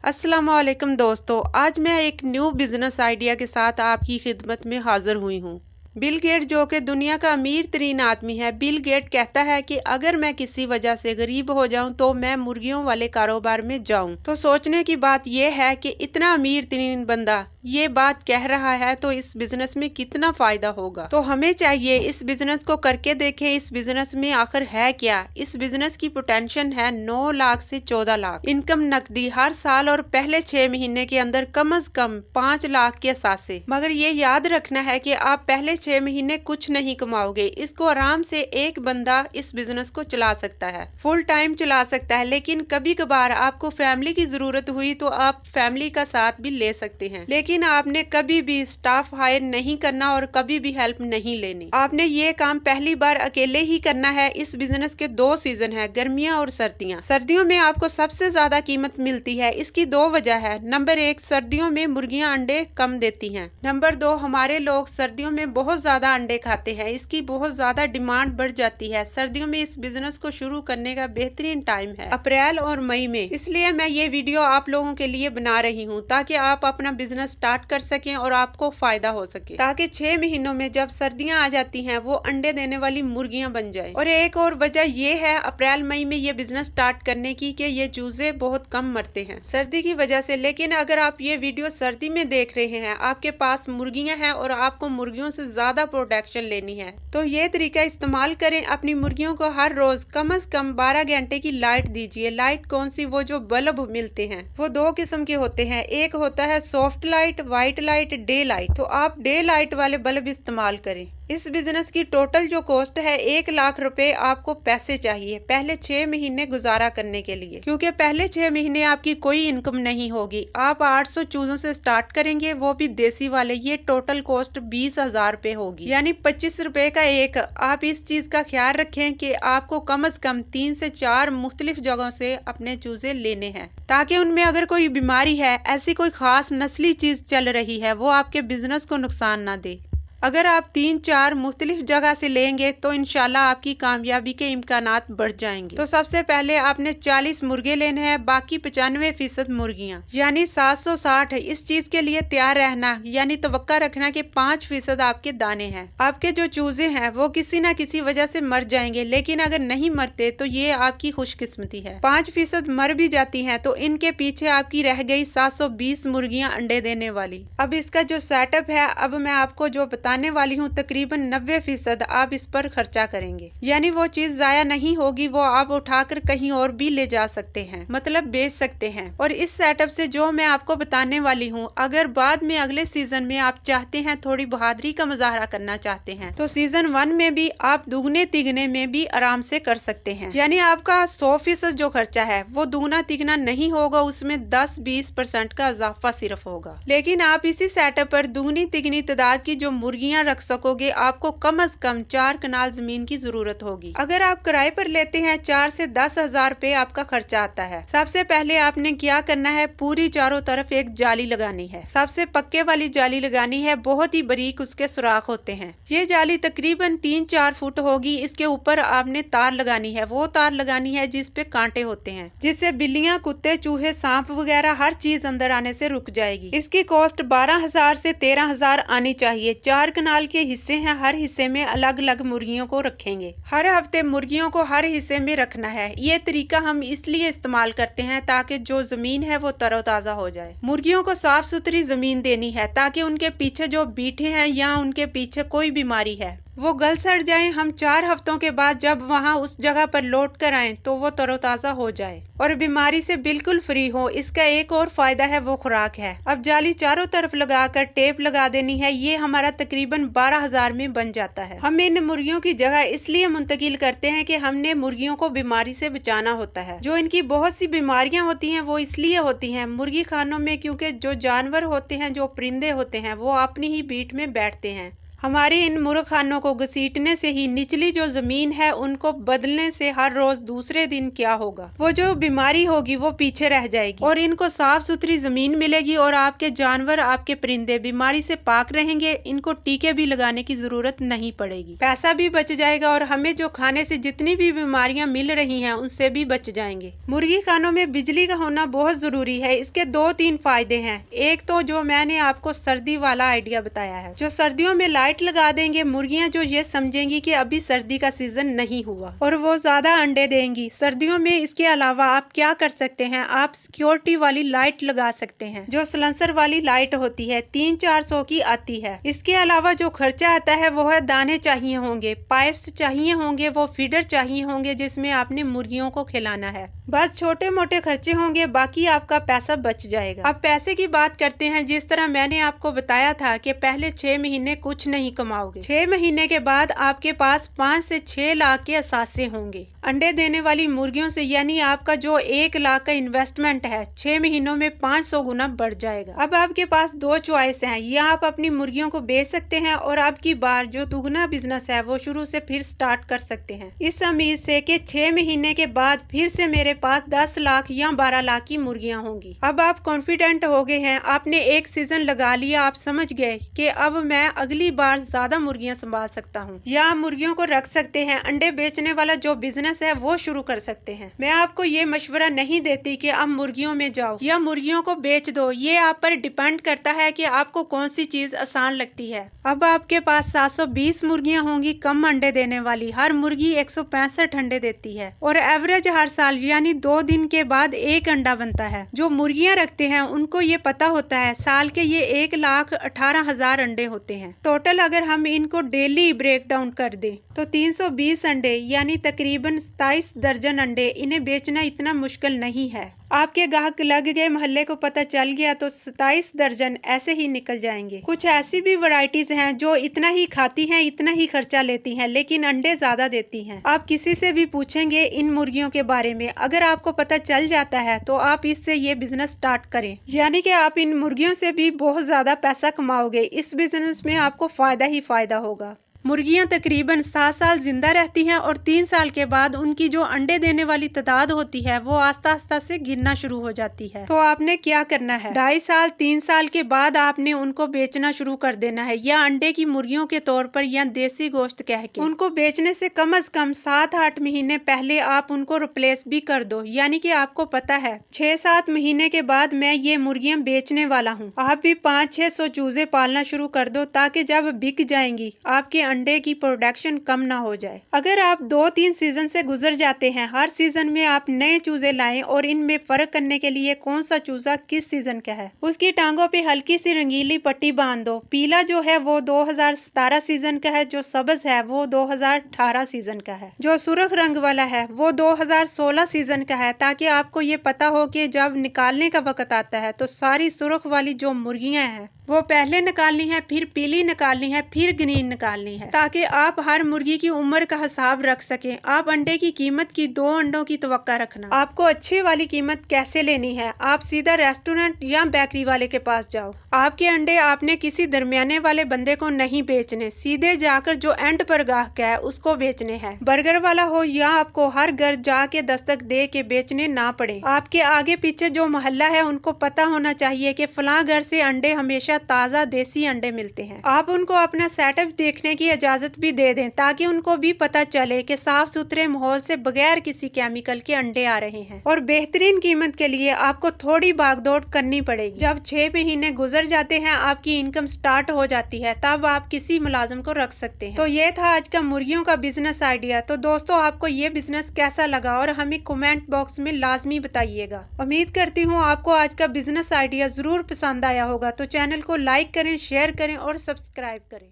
अस्सलामुअलैकुम दोस्तों, आज मैं एक न्यू बिजनेस आइडिया के साथ आपकी खिदमत में हाजिर हुई हूँ। बिल गेट जो कि दुनिया का अमीर तरीन आदमी है, बिल गेट कहता है कि अगर मैं किसी वजह से गरीब हो जाऊं तो मैं मुर्गियों वाले कारोबार में जाऊं। तो सोचने की बात यह है कि इतना अमीर तरीन बंदा ये बात कह रहा है तो इस बिजनेस में कितना फायदा होगा। तो हमें चाहिए इस बिजनेस को करके देखें, इस बिजनेस में आखिर है क्या। इस बिजनेस की पोटेंशियल है 9 लाख से 14 लाख इनकम नकदी हर साल और पहले 6 महीने के अंदर कम से कम 5 लाख के साथ। मगर ये याद रखना है कि आप पहले 6 महीने कुछ नहीं कमाओगे। इसको आराम से एक बंदा इस बिजनेस को चला सकता है, फुल टाइम चला सकता है। लेकिन कभी कभार आपको फैमिली की जरूरत हुई तो आप फैमिली का साथ भी ले सकते हैं। लेकिन आपने कभी भी स्टाफ हायर नहीं करना और कभी भी हेल्प नहीं लेनी। आपने ये काम पहली बार अकेले ही करना है। इस बिजनेस के 2 सीजन है, गर्मियां और सर्दियां। सर्दियों में आपको सबसे ज्यादा कीमत मिलती है। इसकी 2 वजह है। नंबर 1, सर्दियों में मुर्गियां अंडे कम देती हैं। नंबर 2, हमारे लोग सर्दियों में बहुत ज्यादा अंडे खाते हैं। इसकी बहुत ज्यादा डिमांड बढ़ जाती है। सर्दियों में इस बिजनेस को शुरू करने का बेहतरीन टाइम है अप्रैल और मई में। इसलिए मैं ये वीडियो आप लोगों के लिए बना रही हूँ ताकि आप अपना बिजनेस स्टार्ट कर सकें और आपको फायदा हो सके, ताकि 6 महीनों में जब सर्दियां आ जाती हैं वो अंडे देने वाली मुर्गियां बन जाए। और एक और वजह ये है अप्रैल मई में ये बिजनेस स्टार्ट करने की कि ये चूजे बहुत कम मरते हैं सर्दी की वजह से। लेकिन अगर आप ये वीडियो सर्दी में देख रहे हैं, आपके पास मुर्गियां हैं और आपको मुर्गियों से ज्यादा प्रोटेक्शन लेनी है, तो ये तरीका इस्तेमाल करें। अपनी मुर्गियों को हर रोज कम से कम 12 घंटे की लाइट दीजिए। लाइट कौन सी? वो जो बल्ब मिलते हैं वो 2 किस्म के होते हैं। एक होता है soft light, white light, day light. तो आप डे लाइट वाले बल्ब इस्तेमाल करें। इस बिजनेस की टोटल जो कॉस्ट है 1 लाख रुपए आपको पैसे चाहिए पहले 6 महीने गुजारा करने के लिए, क्योंकि पहले 6 महीने आपकी कोई इनकम नहीं होगी। आप 800 चूजों से स्टार्ट करेंगे, वो भी देसी वाले। ये टोटल कॉस्ट 20,000 रुपए होगी, यानी 25 रुपए का एक। आप इस चीज का ख्याल रखें कि आपको कम से कम 3 से 4 मुख्तलिफ जगहों से अपने चूजे लेने हैं, ताकि उनमें अगर कोई बीमारी है, ऐसी कोई खास नस्ली चीज चल रही है, वो आपके बिजनेस को नुकसान ना दे। अगर आप 3-4 मुख्तलिफ जगह से लेंगे तो इंशाल्लाह आपकी कामयाबी के इम्कानात बढ़ जाएंगे। तो सबसे पहले आपने 40 मुर्गे लेने हैं, बाकी 95% मुर्गियां, यानी 760। इस चीज के लिए तैयार रहना, यानी तवक्का रखना कि 5% आपके दाने हैं। आपके जो चूजे हैं वो किसी न किसी वजह से मर जाएंगे, लेकिन अगर नहीं मरते तो ये आपकी खुशकिस्मती है। 5% मर भी जाती हैं तो इनके पीछे आपकी रह गई 720 मुर्गियां अंडे देने वाली। अब इसका जो सेटअप है, अब मैं आपको जो बताने वाली हूँ, तकरीबन 90% आप इस पर खर्चा करेंगे, यानी वो चीज जाया नहीं होगी। वो आप उठाकर कहीं और भी ले जा सकते हैं, मतलब बेच सकते हैं। और इस सेटअप से जो मैं आपको बताने वाली हूँ, अगर बाद में अगले सीजन में आप चाहते हैं, थोड़ी बहादुरी का मुजाहरा करना चाहते हैं, तो सीजन 1 में भी आप दुगने तिगने में भी आराम से कर सकते हैं। यानी आपका 100% जो खर्चा है वो दुगना तिगना नहीं होगा, उसमें 10-20% का इजाफा सिर्फ होगा। लेकिन आप इसी सेटअप पर दुगनी तिगनी तादाद की जो मुर्गियां रख सकोगे। आपको कम से कम 4 कनाल जमीन की जरूरत होगी। अगर आप किराए पर लेते हैं, 4 से 10,000 रुपए आपका खर्चा आता है। सबसे पहले आपने क्या करना है, पूरी चारों तरफ एक जाली लगानी है। सबसे पक्के वाली जाली लगानी है, बहुत ही बारीक उसके सुराख होते हैं। ये जाली तकरीबन 3-4 फुट होगी। इसके ऊपर आपने तार लगानी है, वो तार लगानी है जिस पे कांटे होते हैं, जिससे बिल्लियां, कुत्ते, चूहे, सांप वगैरह हर चीज अंदर आने से रुक जाएगी। इसकी कॉस्ट 12,000 से 13,000 आनी चाहिए। 4 कनाल के हिस्से हैं, हर हिस्से में अलग अलग मुर्गियों को रखेंगे। हर हफ्ते मुर्गियों को हर हिस्से में रखना है। ये तरीका हम इसलिए इस्तेमाल करते हैं ताकि जो जमीन है वो तरोताजा हो जाए। मुर्गियों को साफ सुथरी जमीन देनी है ताकि उनके पीछे जो बीठे हैं या उनके पीछे कोई बीमारी है वो गल सड़ जाए। हम 4 हफ्तों के बाद जब वहाँ उस जगह पर लौट कर आए तो वो तरोताजा हो जाए और बीमारी से बिल्कुल फ्री हो। इसका एक और फायदा है, वो खुराक है। अब जाली चारों तरफ लगाकर टेप लगा देनी है। ये हमारा तकरीबन 12,000 में बन जाता है। हम इन मुर्गियों की जगह इसलिए मुंतकिल करते हैं कि हमने मुर्गियों को बीमारी से बचाना होता है। जो इनकी बहुत सी बीमारियां होती हैं वो इसलिए होती हैं मुर्गी खानों में, क्योंकि जो जानवर होते हैं, जो परिंदे होते हैं, वो अपनी ही बीट में बैठते हैं। हमारे इन मुर्ग खानों को घसीटने से ही निचली जो जमीन है उनको बदलने से हर रोज दूसरे दिन क्या होगा, वो जो बीमारी होगी वो पीछे रह जाएगी और इनको साफ सुथरी जमीन मिलेगी और आपके जानवर, आपके परिंदे बीमारी से पाक रहेंगे। इनको टीके भी लगाने की जरूरत नहीं पड़ेगी, पैसा भी बच जाएगा और हमें जो खाने से जितनी भी बीमारियां मिल रही हैं उनसे भी बच जाएंगे। मुर्गी खानों में बिजली का होना बहुत जरूरी है। इसके 2-3 फायदे हैं। एक तो जो मैंने आपको सर्दी वाला आइडिया बताया है, जो सर्दियों में लाइट लगा देंगे, मुर्गियां जो ये समझेंगी कि अभी सर्दी का सीजन नहीं हुआ और वो ज्यादा अंडे देंगी सर्दियों में। इसके अलावा आप क्या कर सकते हैं, आप सिक्योरिटी वाली लाइट लगा सकते हैं, जो सलेंसर वाली लाइट होती है, 300-400 की आती है। इसके अलावा जो खर्चा आता है वो है दाने चाहिए होंगे, पाइप्स चाहिए होंगे, वो फीडर चाहिए होंगे जिसमें आपने मुर्गियों को खिलाना है। बस छोटे मोटे खर्चे होंगे, बाकी आपका पैसा बच जाएगा। अब पैसे की बात करते हैं। जिस तरह मैंने आपको बताया था कि पहले 6 महीने कुछ नहीं कमाओगे, 6 महीने के बाद आपके पास 5 से 6 लाख के असासे होंगे अंडे देने वाली मुर्गियों से, यानी आपका जो 1 लाख का इन्वेस्टमेंट है 6 महीनों में 500 गुना बढ़ जाएगा। अब आपके पास 2 चॉइस हैं, या आप अपनी मुर्गियों को बेच सकते हैं और आपकी बार जो दुगना बिजनेस है वो शुरू से फिर स्टार्ट कर सकते हैं, इस उम्मीद से कि 6 महीने के बाद फिर से मेरे पास 10 लाख या 12 लाख की मुर्गियां होंगी। अब आप कॉन्फिडेंट हो गए हैं, आपने एक सीजन लगा लिया, आप समझ गए कि अब मैं अगली बार ज्यादा मुर्गियां संभाल सकता हूं, या मुर्गियों को रख सकते हैं। अंडे बेचने वाला जो बिजनेस है वो शुरू कर सकते हैं। मैं आपको ये मशवरा नहीं देती कि आप मुर्गियों में जाओ या मुर्गियों को बेच दो, ये आप पर डिपेंड करता है कि आपको कौन सी चीज आसान लगती है। अब आपके पास 720 मुर्गियां होंगी कम अंडे देने वाली, हर मुर्गी 165 अंडे देती है और एवरेज हर साल यानी 2 दिन के बाद 1 अंडा बनता है। जो मुर्गियां रखते हैं उनको ये पता होता है साल के ये 1,18,000 अंडे होते हैं टोटल। अगर हम इनको डेली ब्रेक डाउन कर दें तो 320 अंडे यानी तकरीबन 27 दर्जन अंडे। इन्हें बेचना इतना मुश्किल नहीं है। आपके ग्राहक लग गए, मोहल्ले को पता चल गया तो 27 दर्जन ऐसे ही निकल जाएंगे। कुछ ऐसी भी वैरायटीज हैं जो इतना ही खाती हैं, इतना ही खर्चा लेती हैं, लेकिन अंडे ज्यादा देती हैं। आप किसी से भी पूछेंगे इन मुर्गियों के बारे में, अगर आपको पता चल जाता है तो आप इससे ये बिजनेस स्टार्ट करें, यानी कि आप इन मुर्गियों से भी बहुत ज्यादा पैसा कमाओगे। इस बिजनेस में आपको फायदा ही फायदा होगा। मुर्गियां तकरीबन 7 साल जिंदा रहती हैं और 3 साल के बाद उनकी जो अंडे देने वाली तादाद होती है वो आस्ता आस्ता से गिरना शुरू हो जाती है। तो आपने क्या करना है, 2.5 साल 3 साल के बाद आपने उनको बेचना शुरू कर देना है, या अंडे की मुर्गियों के तौर पर या देसी गोश्त कह के। उनको बेचने से कम 7-8 महीने पहले आप उनको रिप्लेस भी कर दो, यानी कि आपको पता है 6-7 महीने के बाद मैं ये मुर्गियां बेचने वाला हूँ। आप भी 500-600 चूजे पालना शुरू कर दो ताकि जब बिक जाएंगी आपके अंडे की प्रोडक्शन कम ना हो जाए। अगर आप 2-3 सीजन से गुजर जाते हैं, हर सीजन में आप नए चूजे लाएं और इनमें फर्क करने के लिए कौन सा चूजा किस सीजन का है उसकी टांगों पे हल्की सी रंगीली पट्टी बांध दो। पीला जो है वो 2017 सीजन का है, जो सब्ज है वो 2018 सीजन का है, जो सुर्ख रंग वाला है वो 2016 सीजन का है, ताकि आपको ये पता हो कि जब निकालने का वक्त आता है तो सारी सुर्ख वाली जो मुर्गियां हैं वो पहले निकालनी है, फिर पीली निकालनी है, फिर ग्रीन निकालनी है, ताकि आप हर मुर्गी की उम्र का हिसाब रख सकें। आप अंडे की कीमत की 2 अंडों की तवक्का रखना। आपको अच्छी वाली कीमत कैसे लेनी है, आप सीधा रेस्टोरेंट या बेकरी वाले के पास जाओ। आपके अंडे आपने किसी दरमियाने वाले बंदे को नहीं बेचने, सीधे जाकर जो एंड पर ग्राहक है उसको बेचने हैं। बर्गर वाला हो या आपको हर घर जाके दस्तक दे के बेचने ना पड़े। आपके आगे पीछे जो मोहल्ला है उनको पता होना चाहिए कि फलां घर से अंडे हमेशा ताजा देसी अंडे मिलते हैं। आप उनको अपना सेटअप देखने की इजाजत भी दे दें ताकि उनको भी पता चले कि साफ सुथरे माहौल से बगैर किसी केमिकल के अंडे आ रहे हैं। और बेहतरीन कीमत के लिए आपको थोड़ी भागदौड़ करनी पड़ेगी। जब 6 महीने गुजर जाते हैं, आपकी इनकम स्टार्ट हो जाती है, तब आप किसी मुलाजिम को रख सकते हैं। तो ये था आज का मुर्गियों का बिजनेस आइडिया। तो दोस्तों, आपको ये बिजनेस कैसा लगा और हमें कमेंट बॉक्स में लाजमी बताइएगा। उम्मीद करती हूँ आपको आज का बिजनेस आइडिया जरूर पसंद आया होगा। तो चैनल को लाइक करें, शेयर करें और सब्सक्राइब करें।